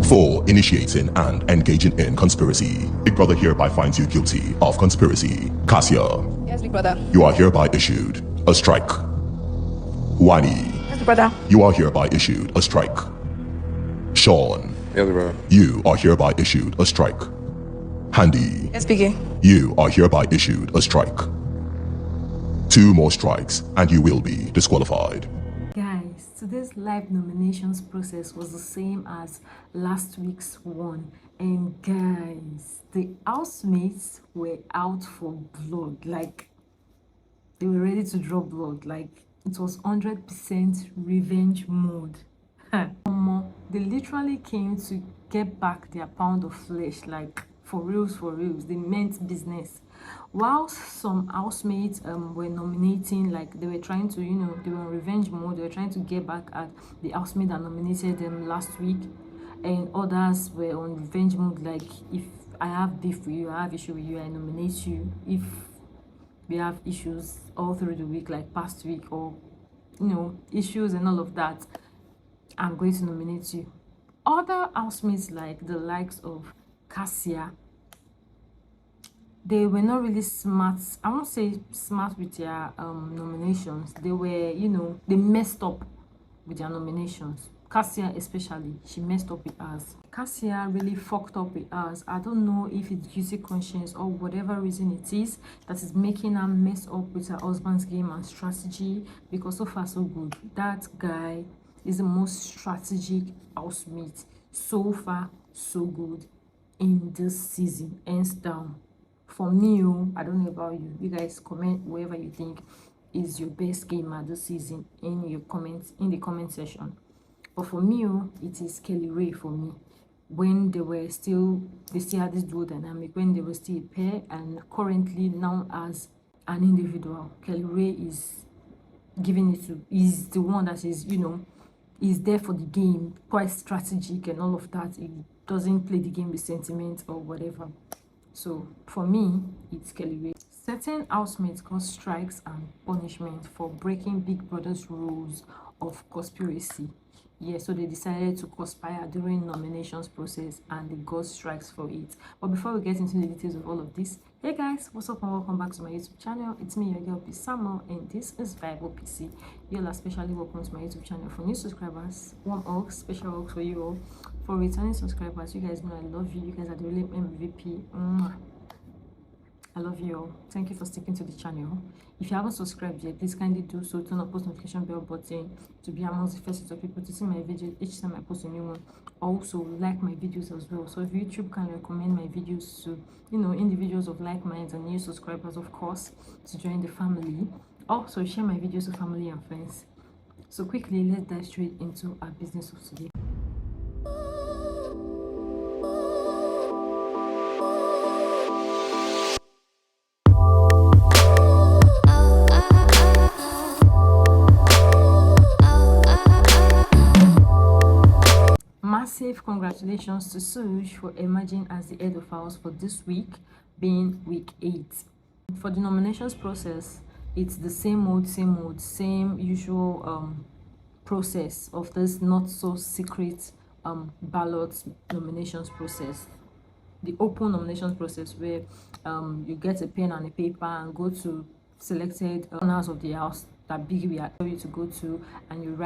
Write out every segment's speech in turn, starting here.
for initiating and engaging in conspiracy. Big Brother hereby finds you guilty of conspiracy. Kassia. Yes, Big Brother. You are hereby issued a strike. Wanni. Yes, Big Brother. You are hereby issued a strike. Sean. Yes, brother. You are hereby issued a strike. Ndi. Yes, Biggie. You are hereby issued a strike. 2 more strikes and you will be disqualified. Guys, today's live nominations process was the same as last week's one, and guys, the housemates were out for blood. Like, they were ready to draw blood. Like, it was 100% revenge mode. They literally came to get back their pound of flesh. Like, for reals, they meant business. Whilst some housemates were nominating, like they were trying to, they were on revenge mode. They were trying to get back at the housemate that nominated them last week, and others were on revenge mode. Like, if I have beef with you, I have issue with you, I nominate you. If we have issues all through the week, like past week, or issues and all of that, I'm going to nominate you. Other housemates, like the likes of Kassia, they were not really smart. I won't say smart with their nominations. They were, they messed up with their nominations. Kassia especially, she messed up with us. Kassia really fucked up with us. I don't know if it's guilty conscience or whatever reason it is that is making her mess up with her husband's game and strategy, because so far so good. That guy is the most strategic housemate. So far so good in this season, hands down. For me, I don't know about you. You guys comment wherever you think is your best gamer this season in your comments, in the comment section. But for me, it is Kelly Ray for me. When they still had this dual dynamic, when they were still a pair, and currently now as an individual, Kelly Ray is giving it to, is the one that is, is there for the game, quite strategic and all of that. It doesn't play the game with sentiment or whatever. So for me, it's Kelly Ray. Certain housemates got strikes and punishment for breaking Big Brother's rules of conspiracy. Yeah, so they decided to conspire during nominations process and they got strikes for it. But before we get into the details of all of this, hey guys, what's up and welcome back to my YouTube channel. It's me, your girl Peacey, and this is Bible PC. You're especially welcome to my YouTube channel. For new subscribers, warm hugs, special hugs for you all. For returning subscribers, you guys know I love you. You guys are the real MVP. I love you all. Thank you for sticking to the channel. If you haven't subscribed yet, please kindly do so. Turn on post notification bell button to be amongst the first set of people to see my video each time I post a new one. Also, like my videos as well. So if YouTube can recommend my videos to individuals of like minds and new subscribers, of course, to join the family. Also, share my videos with family and friends. So quickly, let's dive straight into our business of today. Massive congratulations to Suj for emerging as the head of house for this week, being week 8. For the nominations process, it's the same usual process of this not so secret ballot nominations process. The open nominations process, where you get a pen and a paper and go to selected owners of the house that Biggie will tell you to go to, and you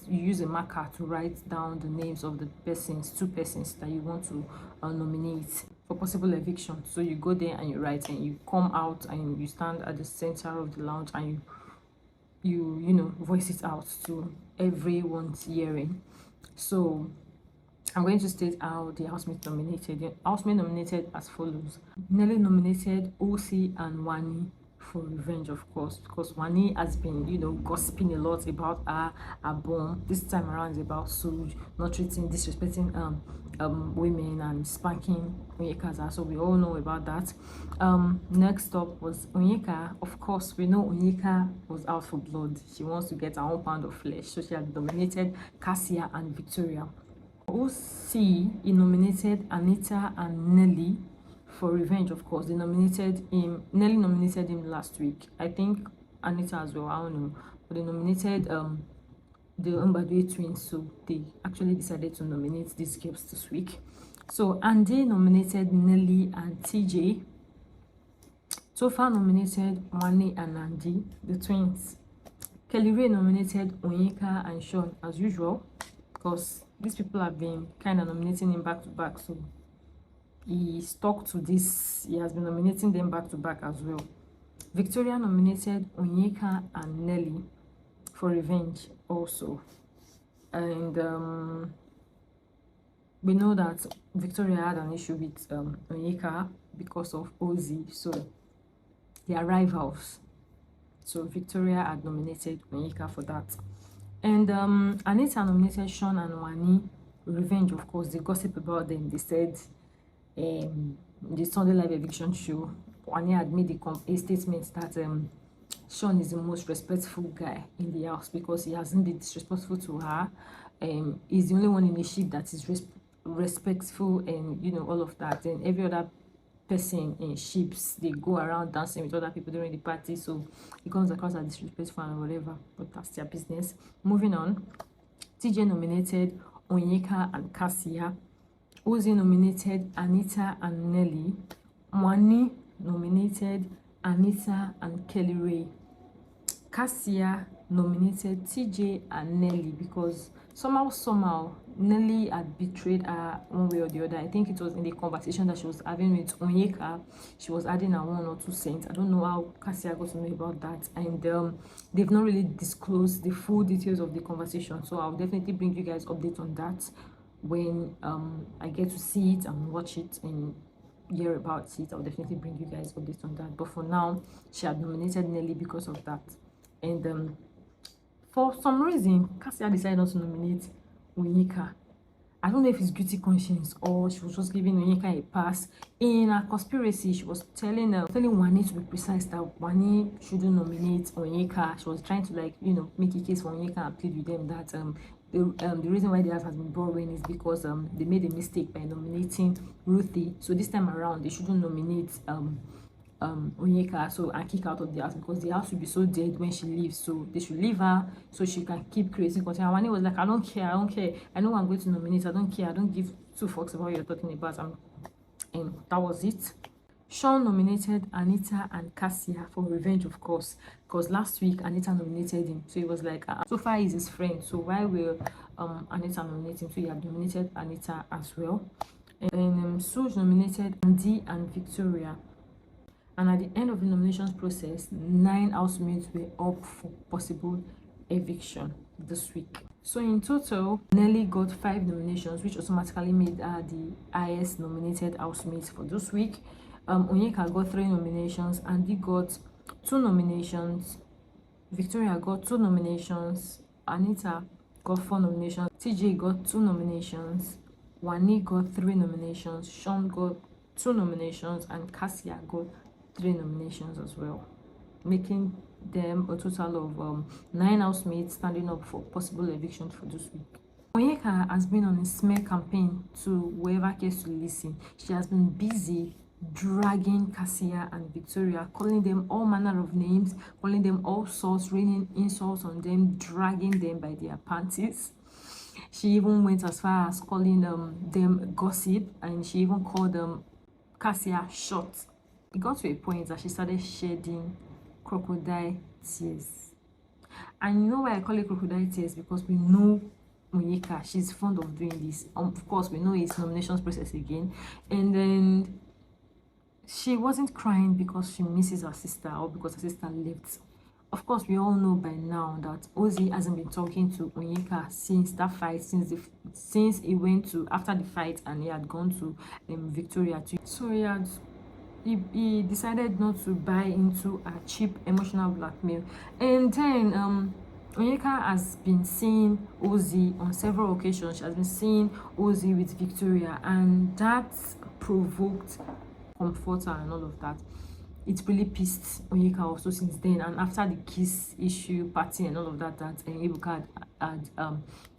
use a marker to write down the names of the two persons that you want to nominate for possible eviction. So you go there and you write, and you come out and you stand at the center of the lounge and you voice it out to everyone's hearing. So I'm going to state how the housemates nominated. The housemates nominated as follows. Nelly nominated OC and Wanni for revenge, of course, because Wanni has been, gossiping a lot about her bomb. This time around is about Suj not disrespecting women and spanking Onyeka's. So we all know about that. Next up was Onyeka. Of course, we know Onyeka was out for blood. She wants to get her own pound of flesh, so she had nominated Kassia and Victoria. OC, he nominated Anita and Nelly for revenge. Of course, they nominated him. Nelly nominated him last week. I think Anita as well, I don't know, but they nominated the Mbadwe twins, so they actually decided to nominate these girls this week. So Ndi nominated Nelly and TJ. Tofa nominated Wanni and Ndi, the twins. Kelly Ray nominated Onyeka and Sean as usual, because these people have been kind of nominating him back to back, so he stuck to this. He has been nominating them back to back as well. Victoria nominated Onyeka and Nelly for revenge also, and we know that Victoria had an issue with Onyeka because of Ozzy, so they are rivals. So Victoria had nominated Onyeka for that. And Anita nominated Sean and Wanni. Revenge, of course. They gossip about them. They said the Sunday Live Eviction show, Wanni had made a statement that Sean is the most respectful guy in the house because he hasn't been disrespectful to her. He's the only one in the ship that is respectful, and you know, all of that. And every other person in ships, they go around dancing with other people during the party, so it comes across as disrespectful and whatever, but that's their business. Moving on, TJ nominated Onyeka and Kassia. Ozzy nominated Anita and Nelly. Wanni nominated Anita and Kelly Ray. Kassia nominated TJ and Nelly because somehow Nelly had betrayed her one way or the other. I think it was in the conversation that she was having with Onyeka. She was adding her 1 or 2 cents. I don't know how Kassia got to know about that, and they've not really disclosed the full details of the conversation, so I'll definitely bring you guys updates on that when I get to see it and watch it and hear about it. I'll definitely bring you guys updates on that, but for now she had nominated Nelly because of that. And for some reason, Kassia decided not to nominate Onyeka. I don't know if it's guilty conscience or she was just giving Onyeka a pass. In a conspiracy, she was telling Wanni, to be precise, that Wanni shouldn't nominate Onyeka. She was trying to, like, you know, make a case for Onyeka and plead with them that the reason why the house has been borrowing is because they made a mistake by nominating Ruthie. So this time around, they shouldn't nominate Onyeka, so, and kick out of the house, because the house will be so dead when she leaves, so they should leave her so she can keep creating content. Wanni was like, I don't care, I know I'm going to nominate, I don't care, I don't give 2 fucks about what you're talking about. And that was it. Sean nominated Anita and Kassia for revenge, of course, because last week Anita nominated him, so he was like, so far he's his friend, so why will Anita nominate him? So he had nominated Anita as well. And Suge nominated Ndi and Victoria. And at the end of the nominations process, 9 housemates were up for possible eviction this week. So in total, Nelly got 5 nominations, which automatically made her the highest nominated housemate for this week. Onyeka got 3 nominations, Ndi got 2 nominations, Victoria got 2 nominations, Anita got 4 nominations, TJ got 2 nominations, Wanni got 3 nominations, Sean got 2 nominations, and Kassia got 3 nominations as well, making them a total of 9 housemates standing up for possible eviction for this week. Onyeka has been on a smear campaign to whoever cares to listen. She has been busy dragging Kassia and Victoria, calling them all manner of names, calling them all sorts, raining insults on them, dragging them by their panties. She even went as far as calling them gossip, and she even called Kassia short. It got to a point that she started shedding crocodile tears. And you know why I call it crocodile tears? Because we know Onyeka, she's fond of doing this. Of course, we know it's nominations process again. And then she wasn't crying because she misses her sister or because her sister left. Of course, we all know by now that Ozzy hasn't been talking to Onyeka since that fight, since he went to, after the fight, and he had gone to Victoria too. So he decided not to buy into a cheap emotional blackmail. And then Onyeka has been seeing Ozzy on several occasions. She has been seeing Ozzy with Victoria, and that provoked comforter and all of that. It really pissed Onyeka also since then. And after the kiss issue, party and all of that Ebuka had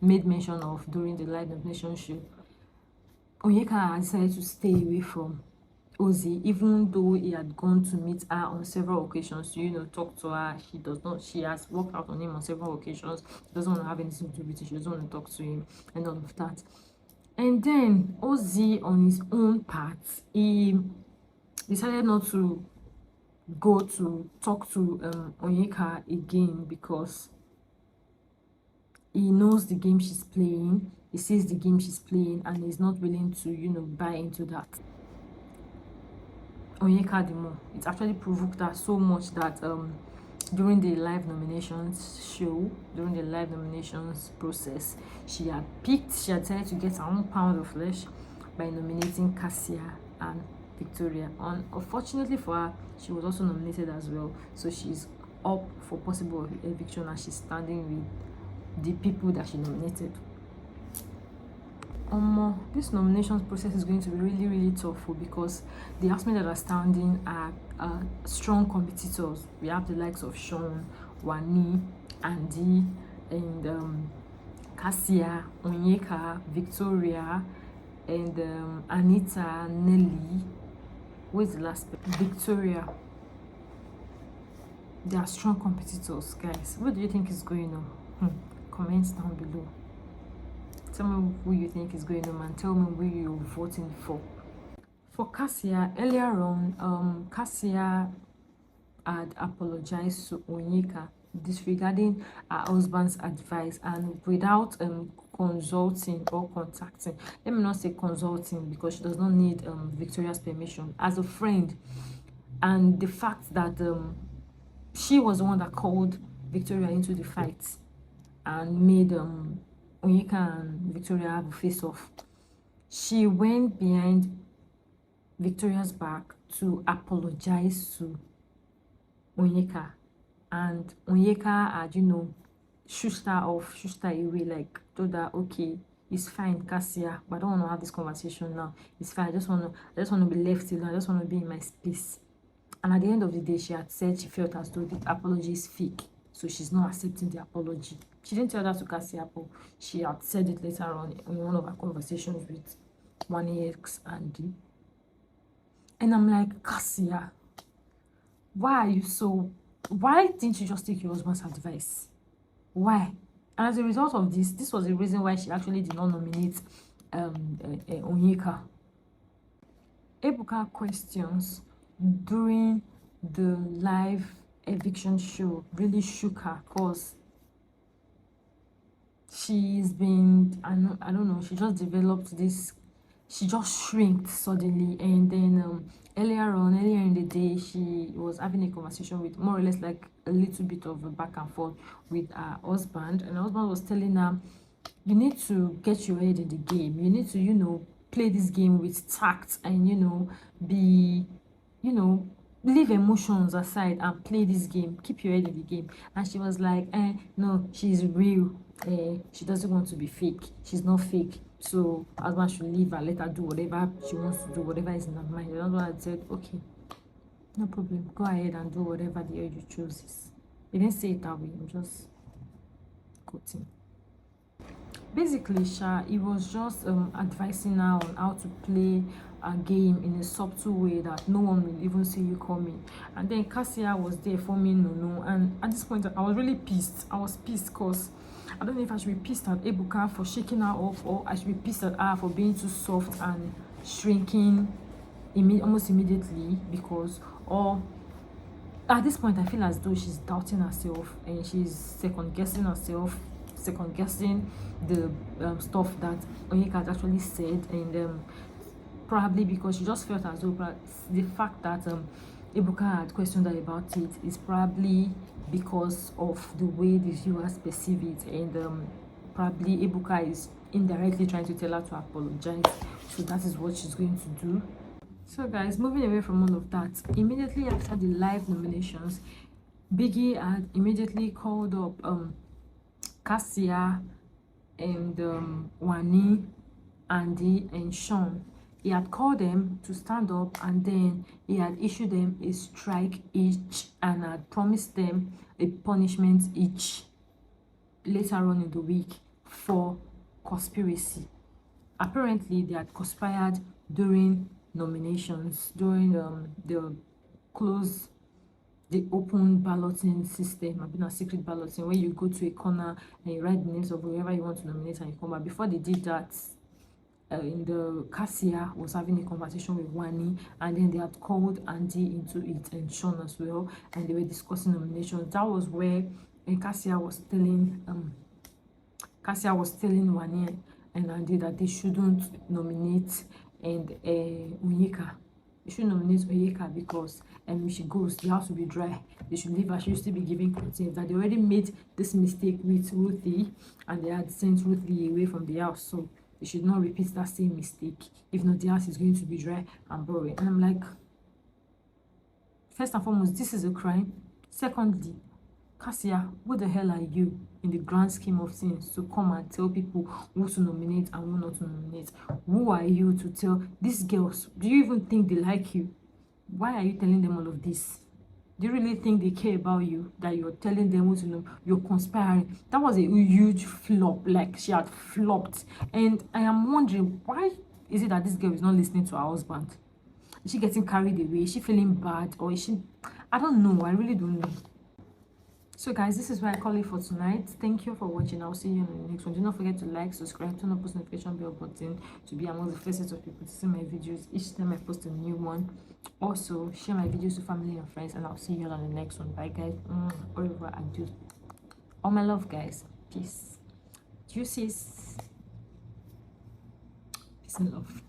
made mention of during the live nomination show, Onyeka decided to stay away from Ozzy, even though he had gone to meet her on several occasions to, talk to her. She has worked out on him on several occasions. She doesn't want to have anything to do with it. She doesn't want to talk to him and all of that. And then Ozzy, on his own part, he decided not to go to talk to Onyeka again, because he knows the game she's playing. He sees the game she's playing, and he's not willing to, buy into that. Onyeka the more. It actually provoked her so much that during the live nominations process, she had decided to get her own pound of flesh by nominating Kassia and Victoria. And unfortunately for her, she was also nominated as well, so she's up for possible eviction, and she's standing with the people that she nominated. This nominations process is going to be really, really tough, because the housemates that are standing are strong competitors. We have the likes of Sean, Wanni, Ndi, and Kassia, Onyeka, Victoria, and Anita, Nelly. Where's the last? Victoria. They are strong competitors, guys. What do you think is going on? Comments down below. Tell me who you think is going on, and tell me who you're voting for. For Kassia, earlier on, Kassia had apologized to Onyeka, disregarding her husband's advice and without consulting or contacting. Let me not say consulting, because she does not need Victoria's permission. As a friend, and the fact that she was the one that called Victoria into the fight and made Onyeka and Victoria have a face-off. She went behind Victoria's back to apologize to Onyeka, and Onyeka had, shushed her off, shushed her away, like told her, okay, it's fine, Kassia, but I don't want to have this conversation now. It's fine. I just want to be left alone. I just want to be in my space. And at the end of the day, she had said she felt as though the apology is fake, so she's not accepting the apology. She didn't tell that to Kassia, but she had said it later on in one of her conversations with Wanni X and Ndi. And I'm like, Kassia, why didn't you just take your husband's advice? Why? And as a result of this was the reason why she actually did not nominate Onyeka. Ebuka questions during the live eviction show really shook her, because she's been, I don't know, she just developed this, she just shrinked suddenly. And then earlier in the day, she was having a conversation with, more or less like a little bit of a back and forth with her husband, and her husband was telling her, you need to get your head in the game, you need to play this game with tact, and be, leave emotions aside and play this game, keep your head in the game. And she was like, no, she's real, she doesn't want to be fake, she's not fake, so husband should leave her, let her do whatever she wants to do, whatever is in her mind. And husband had said, okay, no problem, go ahead and do whatever the hell you choose. He didn't say it that way, I'm just quoting. Basically, he was just advising her on how to play a game in a subtle way that no one will even see you coming. And then Kassia was there for me, no, and at this point I was really pissed. I was pissed because I don't know if I should be pissed at Ebuka for shaking her off, or I should be pissed at her for being too soft and shrinking almost immediately, because, or at this point I feel as though she's doubting herself and she's second-guessing herself, second-guessing the stuff that Onyeka had actually said, and probably because she just felt as though the fact that Ebuka had questioned her about it is probably because of the way the viewers perceive it, and probably Ebuka is indirectly trying to tell her to apologize, so that is what she's going to do. So guys, moving away from all of that, immediately after the live nominations, Biggie had immediately called up Kassia and Wanni, Ndi, and Sean. He had called them to stand up, and then he had issued them a strike each and had promised them a punishment each later on in the week for conspiracy. Apparently, they had conspired during nominations during the open balloting system. I've been a secret balloting where you go to a corner and you write the names of whoever you want to nominate and you come back. Before they did that, in the Kassia was having a conversation with Wanni, and then they had called Ndi into it and Sean as well, and they were discussing nominations. That was where Kassia was telling Wanni and Ndi that they shouldn't nominate and Onyeka. They should nominate Onyeka because when she goes, the house will be dry. They should leave her. She used to be giving consent. That they already made this mistake with Ruthie, and they had sent Ruthie away from the house, so they should not repeat that same mistake. If not, the house is going to be dry and boring. And I'm like, first and foremost, this is a crime. Secondly, Kassia, who the hell are you in the grand scheme of things to come and tell people who to nominate and who not to nominate? Who are you to tell these girls? Do you even think they like you? Why are you telling them all of this? Do you really think they care about you, that you're telling them what to know? You're conspiring. That was a huge flop. Like, she had flopped. And I am wondering, why is it that this girl is not listening to her husband? Is she getting carried away? Is she feeling bad? Or is she... I don't know. I really don't know. So guys, this is where I call it for tonight. Thank you for watching. I'll see you in the next one. Do not forget to like, subscribe, turn on post notification bell button to be among the first set of people to see my videos each time I post a new one. Also, share my videos to family and friends, and I'll see you on the next one. Bye guys. Au revoir, adieu. All my love, guys. Peace. Juices. Peace and love.